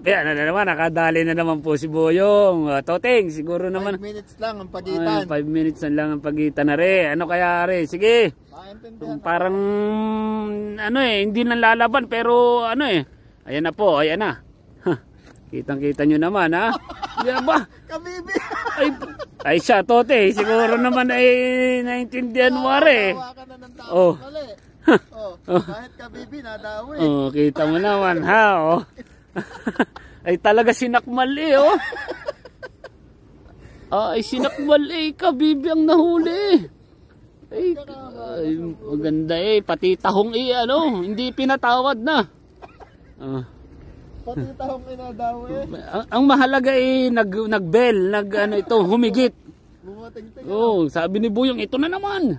Ano na naman, nakadali na naman po si Boyong. Toteng, siguro naman. 5 minutes lang ang pagitan. 5 minutes na lang ang pagitan na re. Ano kaya re? Sige. Parang ano hindi nang lalaban pero ano ayan na po, ayan na. Kitang-kita nyo naman ha. Yan ba? Kabibi. Ay siya Tote, siguro naman ay naintindihan mo re. Oh. Kahit kabibi nadawi. Oh, kita mo naman ha. Oh. Ay talaga sinakmal oh. Ay sinakmal kabibi ang nahuli. Ay maganda pati tahong ano, hindi pinatawad na. Pati tahong inadawi. Ang mahalaga nag-bell, ano ito, humigit. Bumating-ting. Oh, sabi ni Buyong, ito na naman.